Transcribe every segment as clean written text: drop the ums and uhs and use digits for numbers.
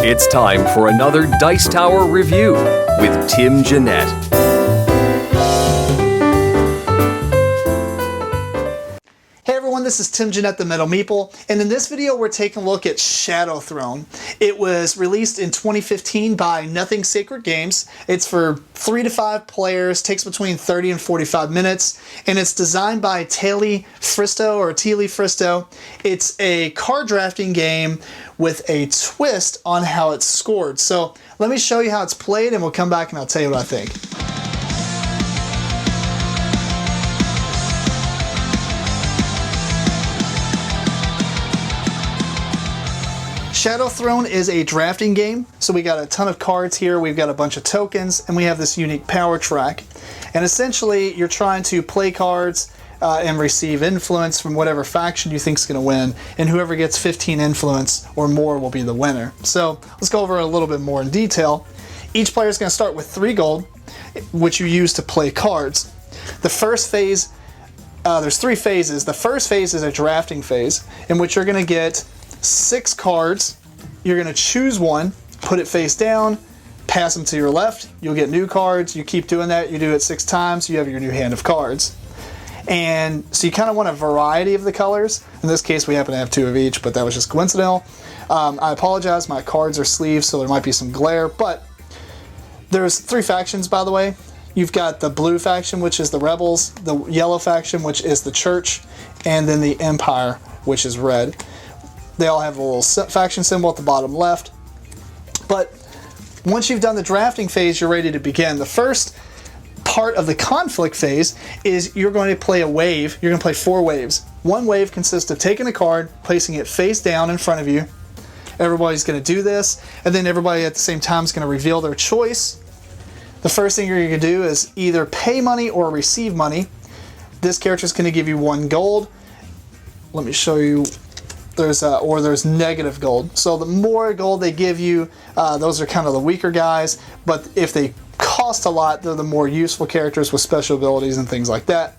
It's time for another Dice Tower review with Tim Jennette. Hey everyone, this is Tim Jennette, the Metal Meeple, and in this video we're taking a look at Shadow Throne. It was released in 2015 by Nothing Sacred Games. It's for 3 to 5 players, takes between 30 and 45 minutes, and it's designed by Tilly Fristo. It's a card drafting game with a twist on how it's scored. So let me show you how it's played and we'll come back and I'll tell you what I think. Shadow Throne is a drafting game, so we got a ton of cards here, we've got a bunch of tokens, and we have this unique power track. And essentially, you're trying to play cards and receive influence from whatever faction you think is going to win, and whoever gets 15 influence or more will be the winner. So let's go over a little bit more in detail. Each player is going to start with 3 gold, which you use to play cards. The first phase, there's 3 phases. The first phase is a drafting phase, in which you're going to get 6 cards. You're going to choose one, put it face down, pass them to your left, you'll get new cards. You keep doing that, you do it 6 times, you have your new hand of cards. And so you kind of want a variety of the colors. In this case we happen to have 2 of each, but that was just coincidental. I apologize, my cards are sleeved so there might be some glare, but there's 3 factions, by the way. You've got the blue faction, which is the rebels, the yellow faction, which is the church, and then the empire, which is red. They all have a little faction symbol at the bottom left. But once you've done the drafting phase, you're ready to begin. The first part of the conflict phase is you're going to play a wave. You're going to play 4 waves. One wave consists of taking a card, placing it face down in front of you. Everybody's going to do this, and then everybody at the same time is going to reveal their choice. The first thing you're going to do is either pay money or receive money. This character is going to give you 1 gold. Let me show you. There's negative gold. So the more gold they give you, those are kind of the weaker guys, but if they cost a lot, they're the more useful characters with special abilities and things like that.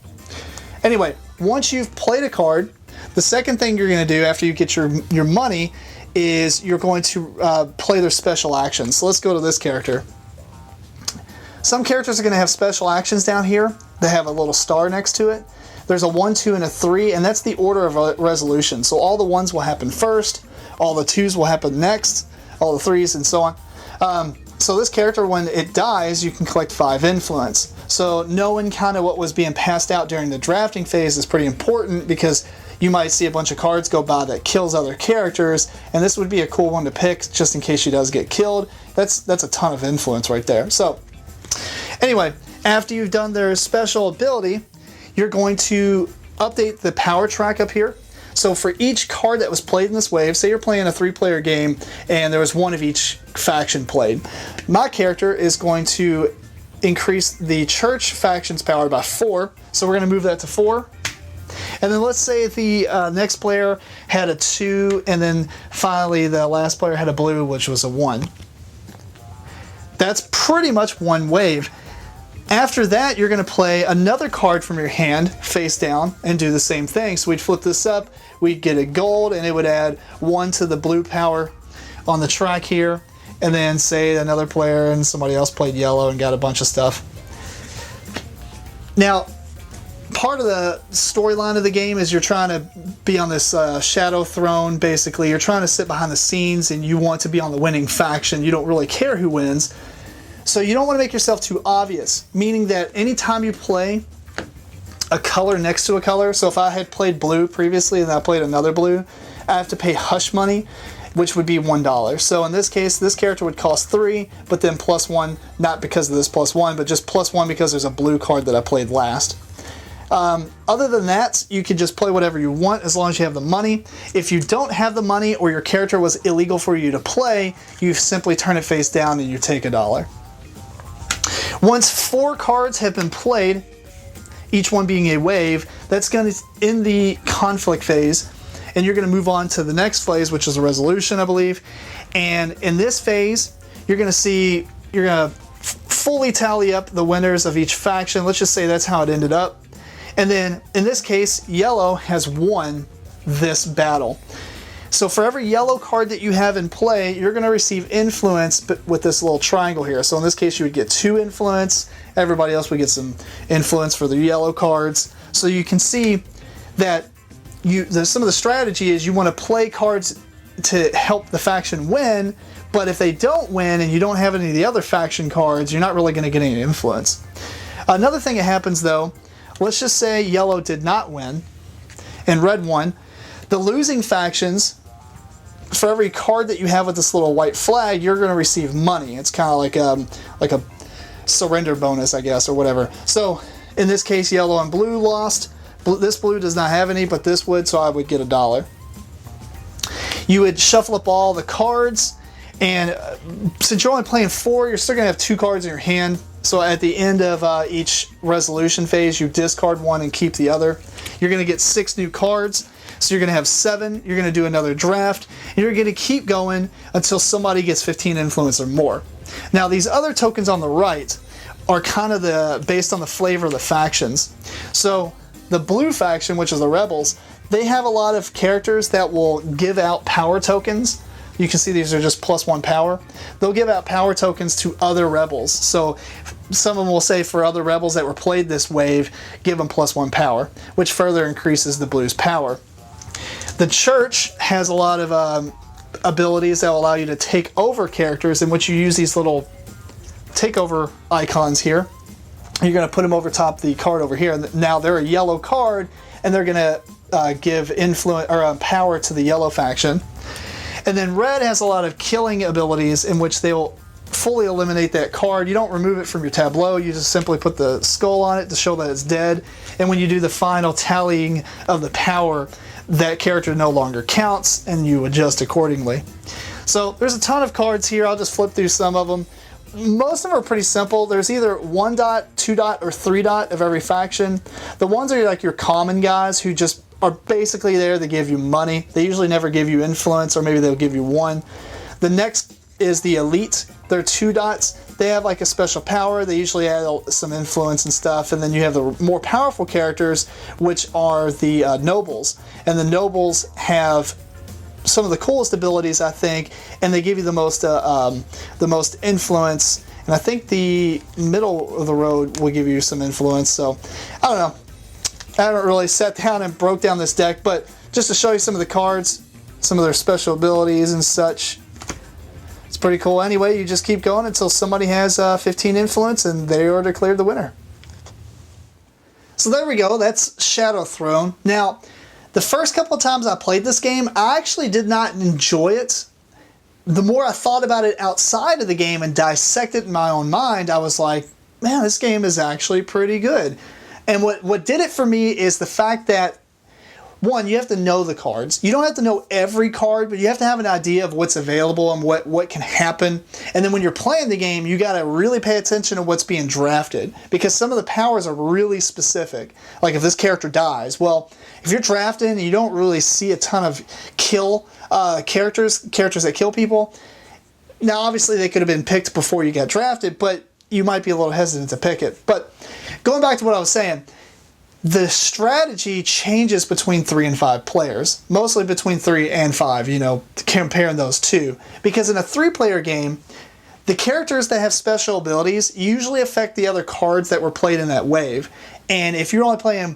Anyway, once you've played a card, the second thing you're going to do after you get your money is you're going to play their special actions. So let's go to this character. Some characters are going to have special actions down here. They have a little star next to it. There's a 1, 2, and a 3, and that's the order of resolution. So all the 1s will happen first, all the 2s will happen next, all the 3s, and so on. So this character, when it dies, you can collect 5 influence. So knowing kind of what was being passed out during the drafting phase is pretty important, because you might see a bunch of cards go by that kills other characters, and this would be a cool one to pick just in case she does get killed. That's a ton of influence right there. So anyway, after you've done their special ability, you're going to update the power track up here. So for each card that was played in this wave, say you're playing a 3-player game and there was 1 of each faction played, my character is going to increase the church faction's power by 4. So we're going to move that to 4. And then let's say the next player had a 2, and then finally the last player had a blue, which was a 1. That's pretty much 1 wave. After that, you're going to play another card from your hand, face down, and do the same thing. So we'd flip this up, we'd get a gold, and it would add 1 to the blue power on the track here. And then say another player and somebody else played yellow and got a bunch of stuff. Now, part of the storyline of the game is you're trying to be on this Shadow Throne, basically. You're trying to sit behind the scenes and you want to be on the winning faction. You don't really care who wins. So you don't want to make yourself too obvious, meaning that anytime you play a color next to a color, so if I had played blue previously and I played another blue, I have to pay hush money, which would be $1. So in this case, this character would cost 3, but then +1, not because of this +1, but just +1 because there's a blue card that I played last. Other than that, you can just play whatever you want as long as you have the money. If you don't have the money or your character was illegal for you to play, you simply turn it face down and you take $1. Once 4 cards have been played, each one being a wave, that's going to end the conflict phase, and you're going to move on to the next phase, which is a resolution, I believe. And in this phase, you're going to fully tally up the winners of each faction. Let's just say that's how it ended up. And then in this case, yellow has won this battle. So for every yellow card that you have in play, you're going to receive influence with this little triangle here. So in this case, you would get 2 influence. Everybody else would get some influence for the yellow cards. So you can see that some of the strategy is you want to play cards to help the faction win, but if they don't win and you don't have any of the other faction cards, you're not really going to get any influence. Another thing that happens though, let's just say yellow did not win and red won. The losing factions, for every card that you have with this little white flag, you're going to receive money. It's kind of like a surrender bonus, I guess, or whatever. So in this case, yellow and blue lost. This blue does not have any, but this would, so I would get $1. You would shuffle up all the cards, and since you're only playing 4, you're still going to have 2 cards in your hand. So at the end of each resolution phase, you discard 1 and keep the other. You're going to get 6 new cards. So you're going to have 7, you're going to do another draft, and you're going to keep going until somebody gets 15 influence or more. Now these other tokens on the right are kind of based on the flavor of the factions. So the blue faction, which is the rebels, they have a lot of characters that will give out power tokens. You can see these are just +1 power. They'll give out power tokens to other rebels. So some of them will say for other rebels that were played this wave, give them +1 power, which further increases the blue's power. The church has a lot of abilities that will allow you to take over characters, in which you use these little takeover icons here. You're going to put them over top the card over here. Now they're a yellow card, and they're going to give influence or power to the yellow faction. And then red has a lot of killing abilities, in which they'll fully eliminate that card. You don't remove it from your tableau. You just simply put the skull on it to show that it's dead. And when you do the final tallying of the power, that character no longer counts, and you adjust accordingly. So there's a ton of cards here. I'll just flip through some of them. Most of them are pretty simple. There's either 1 dot, 2 dot, or 3 dot of every faction. The ones are like your common guys who just are basically there to give you money. They usually never give you influence, or maybe they'll give you 1. The next is the elite. They're 2 dots. They have like a special power. They usually add some influence and stuff. And then you have the more powerful characters, which are the nobles. And the nobles have some of the coolest abilities, I think, and they give you the most influence. And I think the middle of the road will give you some influence. So I don't know. I haven't really sat down and broke down this deck, but just to show you some of the cards, some of their special abilities and such. It's pretty cool. Anyway, you just keep going until somebody has 15 influence, and they are declared the winner. So there we go. That's Shadow Throne. Now, the first couple of times I played this game, I actually did not enjoy it. The more I thought about it outside of the game and dissected it in my own mind, I was like, man, this game is actually pretty good. And what did it for me is the fact that, one, you have to know the cards. You don't have to know every card, but you have to have an idea of what's available and what can happen. And then when you're playing the game, you got to really pay attention to what's being drafted, because some of the powers are really specific. Like if this character dies, well, if you're drafting and you don't really see a ton of kill characters that kill people, now obviously they could have been picked before you got drafted, but you might be a little hesitant to pick it. But going back to what I was saying, the strategy changes between 3 and 5 players, mostly between 3 and 5, comparing those two. Because in a 3-player game, the characters that have special abilities usually affect the other cards that were played in that wave. And if you're only playing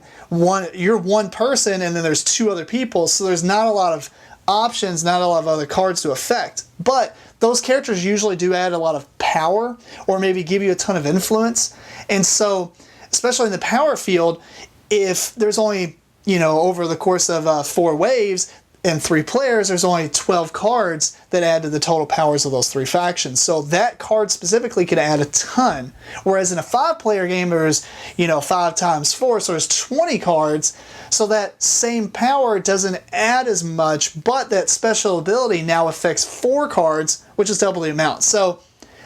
you're one person and then there's 2 other people, so there's not a lot of options, not a lot of other cards to affect. But those characters usually do add a lot of power, or maybe give you a ton of influence. And so, especially in the power field, if there's only, over the course of 4 waves and 3 players, there's only 12 cards that add to the total powers of those 3 factions. So that card specifically could add a ton. Whereas in a 5-player game, there's, 5 times 4, so there's 20 cards. So that same power doesn't add as much, but that special ability now affects 4 cards, which is double the amount. So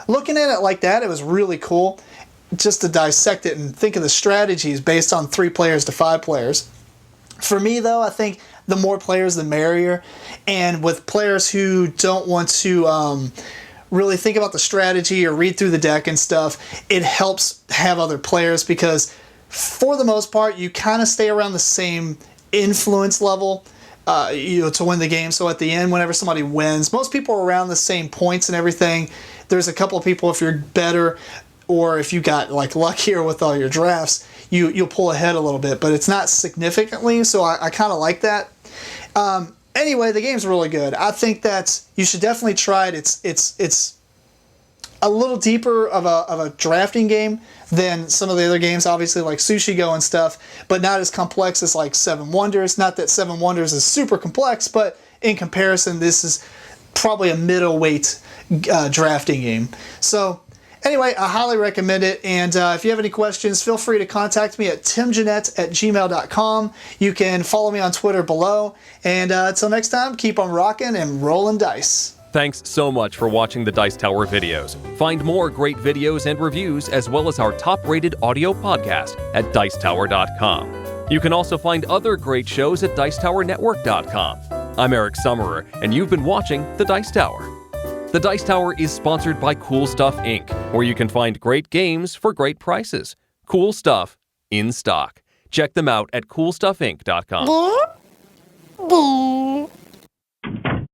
looking at it like that, it was really cool, just to dissect it and think of the strategies based on 3 players to 5 players. For me, though, I think the more players, the merrier. And with players who don't want to really think about the strategy or read through the deck and stuff, it helps have other players, because for the most part, you kind of stay around the same influence level to win the game. So at the end, whenever somebody wins, most people are around the same points and everything. There's a couple of people, if you're better or if you got like luckier with all your drafts, you'll pull ahead a little bit, but it's not significantly. So I kind of like that. Anyway, the game's really good. I think that you should definitely try it. It's a little deeper of a drafting game than some of the other games, obviously like Sushi Go and stuff, but not as complex as like Seven Wonders. Not that Seven Wonders is super complex, but in comparison, this is probably a middleweight drafting game. So anyway, I highly recommend it. And if you have any questions, feel free to contact me at timjennette@gmail.com. You can follow me on Twitter below. And until next time, keep on rocking and rolling dice. Thanks so much for watching the Dice Tower videos. Find more great videos and reviews, as well as our top-rated audio podcast at Dicetower.com. You can also find other great shows at Dicetowernetwork.com. I'm Eric Summerer, and you've been watching The Dice Tower. The Dice Tower is sponsored by Cool Stuff Inc., where you can find great games for great prices. Cool stuff in stock. Check them out at CoolStuffInc.com.